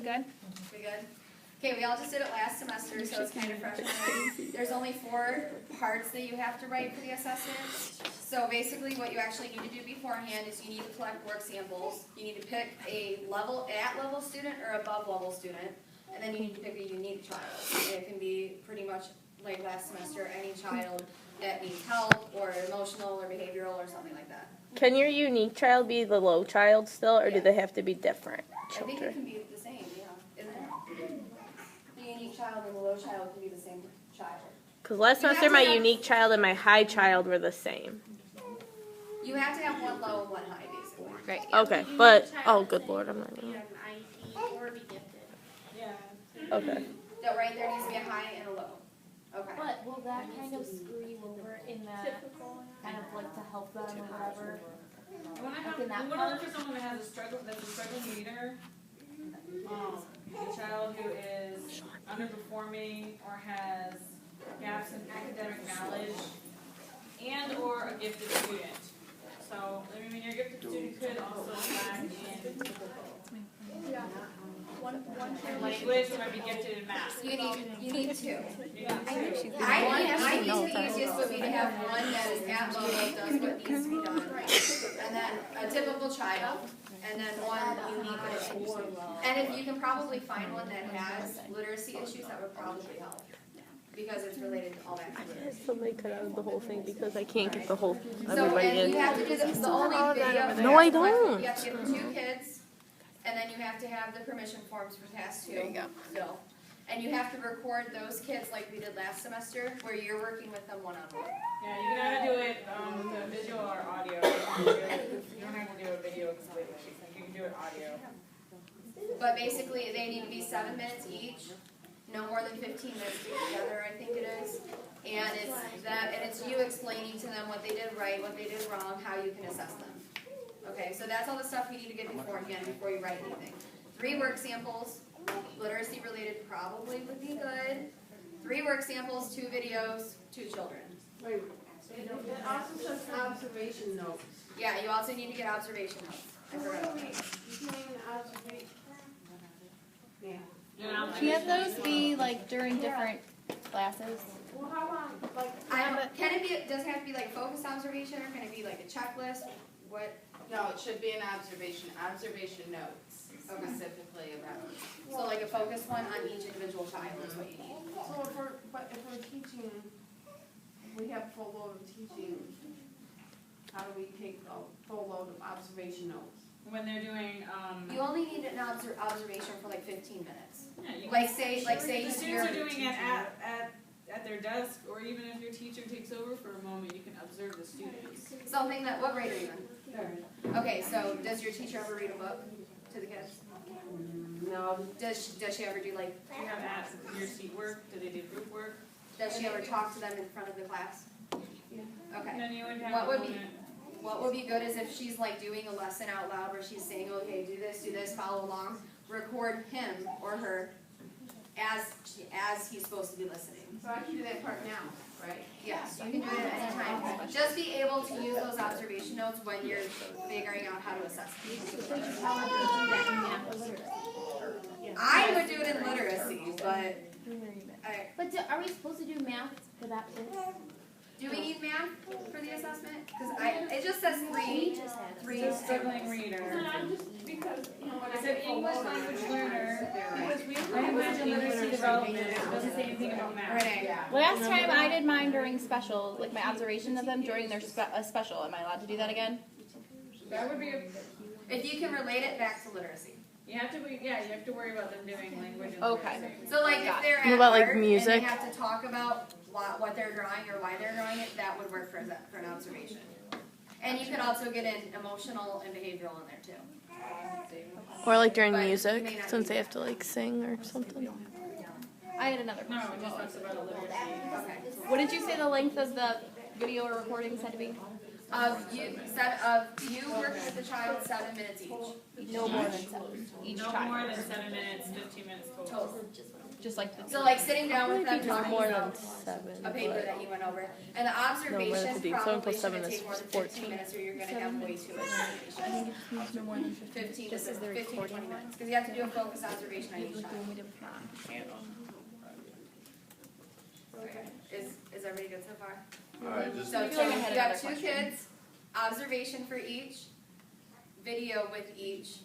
good? We good? Okay, we all just did it last semester, so it's kind of fresh. There's only 4 parts that you have to write for the assessment. So basically what you actually need to do beforehand is you need to collect work samples. You need to pick a at-level student or above-level student, and then you need to pick a unique child. And it can be pretty much like last semester, any child that needs help or emotional or behavioral or something like that. Can your unique child be the low child still, or do they have to be different I think it children? can be the same, yeah, isn't it? The unique child and the low child can be the same child. Because last semester my unique child and my high child were the same. You have to have one low and one high, basically. Great. Okay, but, oh good lord, I'm not You gonna. have an IEP or be gifted. Okay. So right there needs to be a high and a low. Okay. But will that kind of screw you over in that kind of like to help them or whatever? When I look for someone that has a struggle, that's a struggling reader, a child who is underperforming or has gaps in academic knowledge, and or a gifted student. So, I mean, your gifted student could also lack in language, or might be gifted in math. You need 2. Yeah. I think the easiest would be to have one that is at level, does what needs to be done, and then a typical child, and then one unique issue. And if you can probably find one that has literacy issues, that would probably help, because it's related to all that. Somebody cut out the whole thing because I can't get the whole So, everybody and you in. have to do the only video. No, I don't. You have to give 2 kids, and then you have to have the permission forms for task 2. There you go. Still. And you have to record those kids like we did last semester, where you're working with them one-on-one. Yeah, you can either do it with a visual or audio. You don't have to do a video completely. You can do it audio. But basically, they need to be 7 minutes each, no more than 15 minutes together, I think it is. And it's you explaining to them what they did right, what they did wrong, how you can assess them. Okay, so that's all the stuff you need to get beforehand before you write anything. 3 work samples, literacy related probably would be good. 3 work samples, 2 videos, 2 children. Wait, so it also says observation notes. Yeah, you also need to get observation notes. I forgot about that. You can make an observation. Yeah. Can't those be like during different classes? Well, how long, like, Can it be, does it have to be like focused observation, or can it be like a checklist? What? No, it should be an observation notes specifically about. So like a focused one on each individual child is what you need. so if we're teaching, we have full load of teaching, how do we take a full load of observation notes? When they're doing, You only need an observation for like 15 minutes. yeah, you Like say the students you're are doing teaching. it at their desk, or even if your teacher takes over for a moment, you can observe the students. Something that, what grade are you in? Okay, so does your teacher ever read a book to the kids? No. Does she ever do like, Do you have at your seat work? Do they do group work? does she ever talk to them in front of the class? Okay. And then you would have What a would be- moment. What would be good is if she's like doing a lesson out loud where she's saying, okay, do this, follow along, record him or her as he's supposed to be listening. So I can do that part now, right? Yes, you can do it at any time. Just be able to use those observation notes when you're figuring out how to assess them. I would do it in literacy, but But are we supposed to do math for that too? do we need math for the assessment? Because it just says three Struggling reader. Because, you know, when I It's an get full English load, language learner. Language and literacy development. It doesn't say anything about math. Renee. Last time I did mine during special, like my observation of them during their special. Am I allowed to do that again? That would be a, If you can relate it back to literacy. you have to worry about them doing language and Okay. literacy. So like if they're What at about, like, art music? and they have to talk about what they're drawing or why they're drawing it, that would work for an observation. And you could also get in emotional and behavioral in there too. Or like during But you may music, not since need they have to like sing or something. I had another No, question. it just talks about literacy. Okay. What did you say the length of the video or recordings had to be? You working with the child 7 minutes each. No more than 7. Each No child. more than 7 minutes, 15 minutes total. Total. Just like the So like sitting down with them, No talking more about than 7. a paper that you went over. And the No observation more than 15. 7 probably plus 7 shouldn't is take more than 14. 15 minutes or you're gonna have way too much information. no more than 15 to 20 minutes. Because you have to do a focused observation on each child. Okay. Is everybody good so far? Alright, just, So I feel like I had you have another 2 question. kids, observation for each, video with each,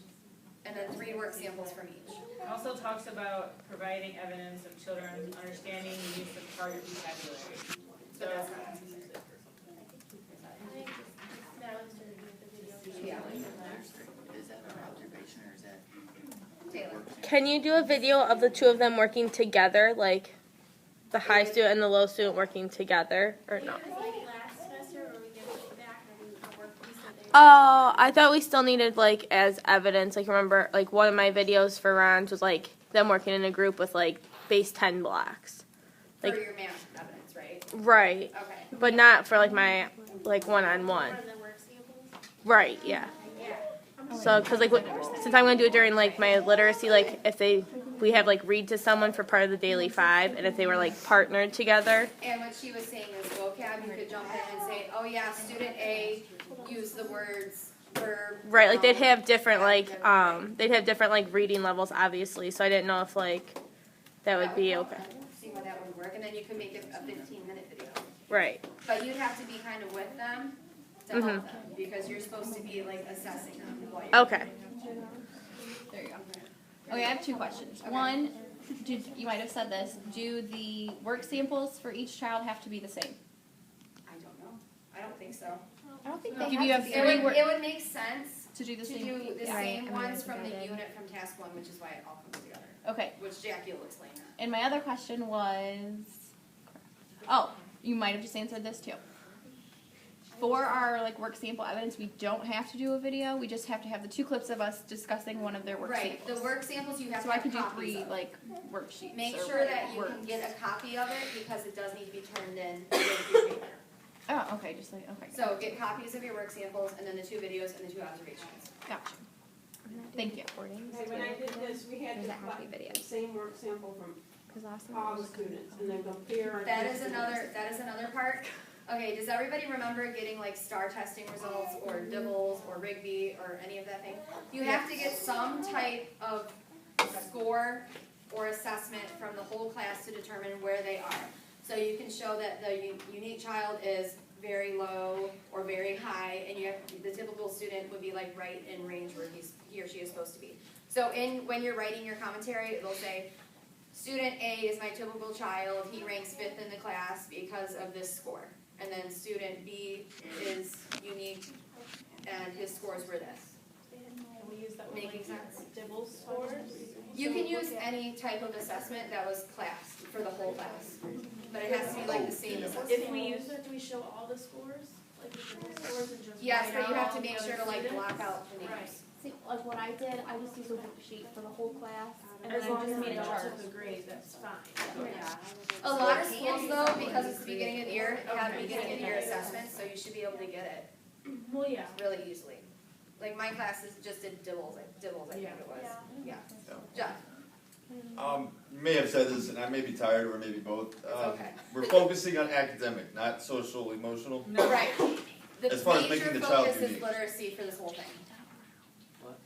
and then 3 work samples from each. It also talks about providing evidence of children understanding the use of target vocabulary. So that's not necessary. Yeah. Is that an observation or is that? Taylor. Can you do a video of the two of them working together, like the high student and the low student working together, or no? Oh, I thought we still needed like as evidence. Like remember, like one of my videos for Ron's was like them working in a group with like base 10 blocks. For Like- your math evidence, right? Right, Okay. but not for like my like one-on-one. Right, yeah. So, cause like since I'm gonna do it during like my literacy, like if we have like read to someone for part of the daily 5, and if they were like partnered together. And what she was saying is vocab, you could jump in and say, oh yeah, student A used the words verb. Right, like they'd have different like reading levels, obviously. So I didn't know if like that would be okay. See how that would work, and then you could make it a 15-minute video. Right. But you'd have to be kind of with them to help them, because you're supposed to be like assessing them while you're. Okay. There you go. Okay, I have 2 questions. One, you might have said this. Do the work samples for each child have to be the same? I don't know. I don't think so. I don't think No. they have. You have It 3 it would make sense to do the to same. do the Yeah. same ones from the unit from task 1, which is why it all comes together. Okay. Which Jackie will explain that. And my other question was, oh, you might have just answered this too. For our like work sample evidence, we don't have to do a video. We just have to have the 2 clips of us discussing one of their work Right, samples. the work samples you have So to I have could do copies 3 of. like worksheets. Make or sure that you words. can get a copy of it, because it does need to be turned in with your paper. Oh, okay, just like okay. So get copies of your work samples, and then the 2 videos and the 2 observations. Gotcha. Thank you. Okay, when I did this, we had to collect the same work sample from all the students and then compare. That is another part. Okay, does everybody remember getting like STAR testing results or Dibbles or Rigby or any of that thing? You have to get some type of score or assessment from the whole class to determine where they are. So you can show that the unique child is very low or very high, and the typical student would be like right in range where he or she is supposed to be. So when you're writing your commentary, it'll say, student A is my typical child, he ranks 5th in the class because of this score. And then student B is unique, and his scores were this. Can we use that one, Making like, sense? Dibbles scores? You can use any type of assessment that was class, for the whole class. But it has to be like the same assessment. If we use it, do we show all the scores? Like the Dibbles scores and just Yes, write but you out have to all make the sure to other like students? block out the Right. names. See, like what I did, I just used a worksheet for the whole class, and As then I long just as made we a know chart. to the grade, that's fine. A lot of schools though, because it's the beginning of the year, have beginning of the year assessments, so you should be able to get it Well, yeah. really easily. Like my classes just did Dibbles, I think it was. Yeah. Jeff? you may have said this, and I may be tired, or maybe both. okay. We're focusing on academic, not social, emotional. No. Right. The As far as major making the child focus is unique. literacy for this whole thing.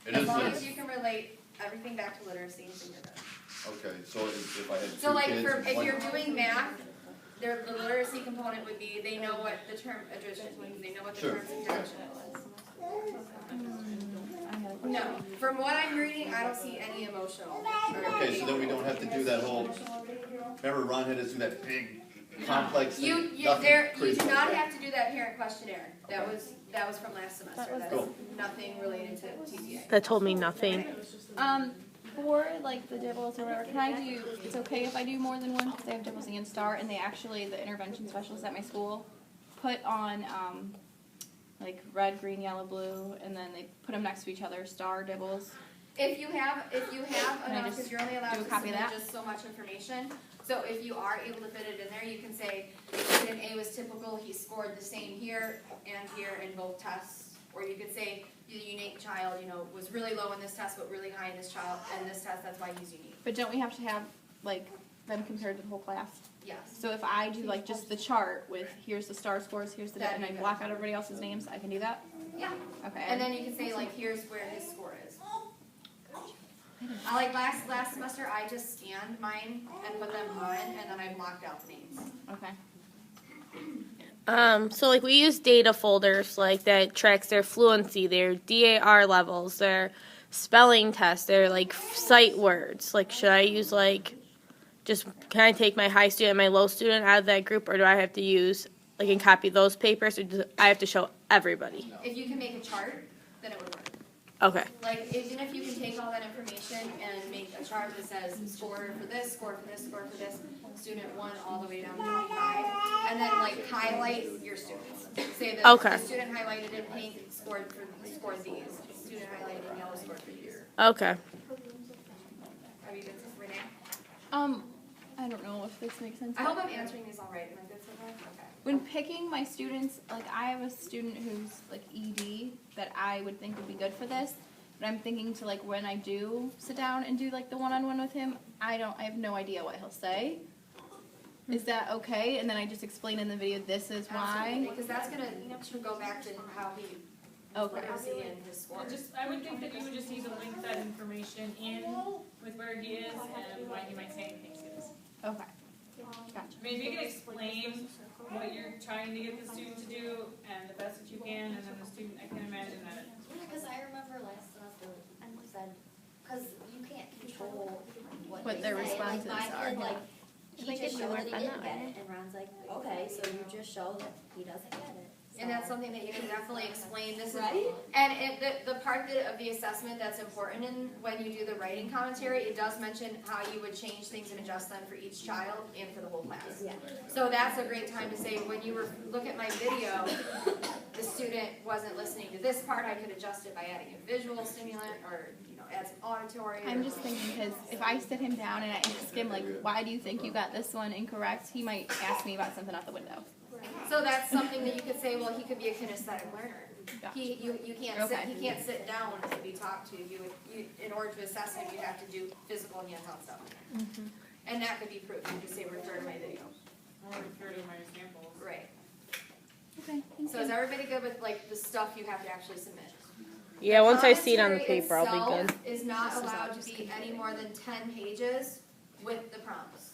It As is long this. as you can relate everything back to literacy, then you're good. Okay, so if I had 2 So like kids, if one- you're doing math, the literacy component would be, they know what the term addition means, they know what the Sure. term subtraction is. No, from what I'm reading, I don't see any emotional. Okay, so then we don't have to do that whole, remember Ron had us do that big, complex thing? You Nothing do crazy like not that. have to do that parent questionnaire. That was from last semester. That's Cool. nothing related to TCA. That told me nothing. For like the Dibbles or whatever, can I do? It's okay if I do more than one because they have Dibbles and Star, and they actually the intervention specialists at my school put on like red, green, yellow, blue, and then they put them next to each other, Star, Dibbles, If you have I enough, just because you're only allowed do a to copy of submit that? just so much information. So if you are able to fit it in there, you can say, student A was typical, he scored the same here and here in both tests. Or you could say, the unique child, was really low in this test, but really high in this child, and this test, that's why he's unique. But don't we have to have, like, them compared to the whole class? Yes. So if I do, like, just the chart with, here's the star scores, here's the, That'd and I be good. block out everybody else's names, I can do that? Yeah. Okay. And then you can say, like, here's where his score is. Like last semester, I just scanned mine and put them on, and then I blocked out the names. Okay. So like we use data folders like that tracks their fluency, their DAR levels, their spelling tests, their like sight words. Like should I use like can I take my high student and my low student out of that group, or do I have to use like and copy those papers, or do I have to show everybody? If you can make a chart, then it would work. Okay. Like, even if you can take all that information and make a chart that says score for this, score for this, score for this, student 1 all the way down to 25, and then like highlight your students. Say that Okay. the student highlighted in pink scored these, student highlighted in yellow scored for these. Okay. Are you good, Renee? I don't know if this makes sense. I hope I'm answering these all right. Am I good so far? Okay. When picking my students, like I have a student who's like ED that I would think would be good for this, but I'm thinking to like when I do sit down and do like the one-on-one with him, I have no idea what he'll say. Is that okay? And then I just explain in the video, this is why. Because that's gonna go back to how he Okay. literacy and his scores. I would think that you would just need to link that information in with where he is and why he might say anything he is. Okay. Gotcha. I mean, if you can explain what you're trying to get the student to do and the best that you can, and then the student, I can imagine that. Because I remember last semester, I said, because you can't control What what their they say. responses Like, my are. kid, like, Should he I just get showed more that he fun didn't that get way? it, and Ron's like, okay, so you just show that he doesn't get it. And that's something that you can definitely explain. This is, Right? and the part of the assessment that's important in when you do the writing commentary, it does mention how you would change things and adjust them for each child and for the whole class. Yeah. So that's a great time to say, when you look at my video, the student wasn't listening to this part, I could adjust it by adding a visual stimulant or, add some auditory. I'm just thinking because if I sit him down and I ask him like, why do you think you got this one incorrect? He might ask me about something out the window. So that's something that you could say, well, he could be a kinesthetic learner. Gotcha. You can't Okay. he can't sit down to be talked to. You in order to assess him, you have to do physical hands-on stuff. Mm-hmm. And that could be proof. You just say refer to my video. I'll refer to my examples. Right. Okay. Thank So you. is everybody good with like the stuff you have to actually submit? Yeah, once I see it on the Commentary paper, I'll be good. itself is not allowed to be any more than 10 pages with the prompts.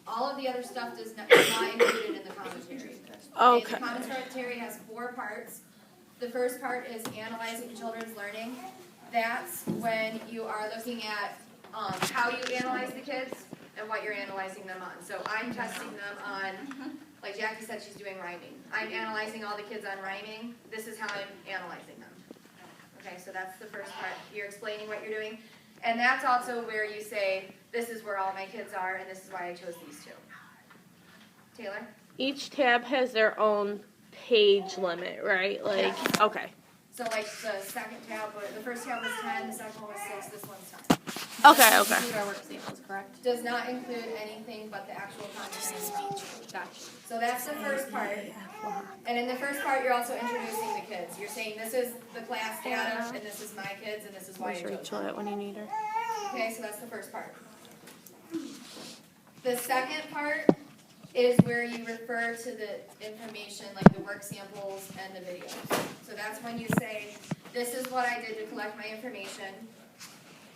All of the other stuff is not included in the commentary. Okay. The commentary has 4 parts. The first part is analyzing children's learning. That's when you are looking at how you analyze the kids and what you're analyzing them on. So I'm testing them on, like Jackie said, she's doing rhyming. I'm analyzing all the kids on rhyming. This is how I'm analyzing them. Okay, so that's the first part. You're explaining what you're doing. And that's also where you say, this is where all my kids are, and this is why I chose these 2. Taylor? Each tab has their own page limit, right? Like, okay. So like the second tab, the first tab was 10, the second one was 6, this one's 10. Okay, okay. Include our work samples, correct? Does not include anything but the actual content. Gotcha. So that's the first part. And in the first part, you're also introducing the kids. You're saying, this is the class data, and this is my kids, and this is why I Where's chose Rachel them. at when you need her? Okay, so that's the first part. The second part is where you refer to the information, like the work samples and the videos. So that's when you say, this is what I did to collect my information,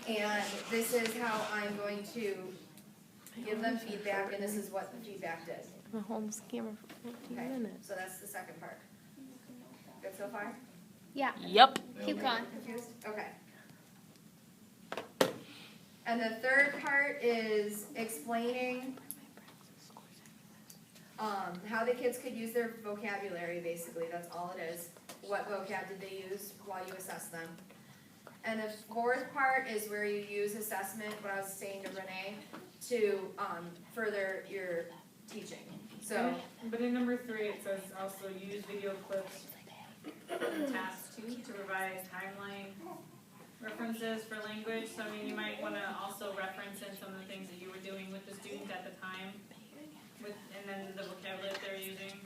and this is how I'm going to give them feedback, and this is what the feedback did. I'm gonna hold this camera for 15 Okay, minutes. so that's the second part. Good so far? Yeah. Yep. Keep going. Confused? Okay. And the third part is explaining how the kids could use their vocabulary, basically. That's all it is. What vocab did they use while you assess them? And the fourth part is where you use assessment, what I was saying to Renee, to further your teaching. So, But in number 3, it says also use video clips in task 2 to provide timeline reference references for language, so I mean, you might wanna also reference in some of the things that you were doing with the student at the time, and then the vocabulary they're using.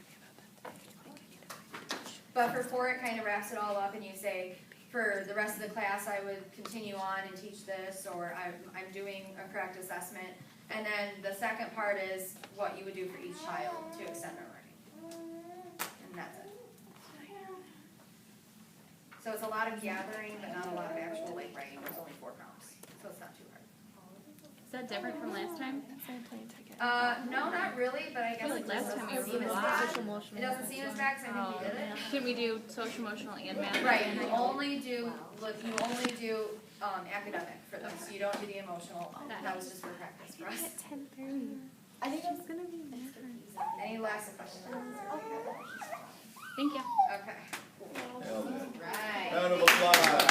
But for 4, it kind of wraps it all up and you say, for the rest of the class, I would continue on and teach this, or I'm doing a correct assessment. And then the second part is what you would do for each child to extend their learning. And that's it. So it's a lot of gathering, but not a lot of actual like writing. There's only 4 prompts, so it's not too hard. Is that different from last time? No, not really, but I guess like it last just time doesn't we seem were as a lot. bad. It doesn't seem as bad because I think we did it. Shouldn't we do social, emotional, and math? Right, you only do academic for this. You don't do the emotional. That was just for practice for us. I think that's gonna be Any last questions? Thank you. Okay. Nailed it. Right. Round of applause.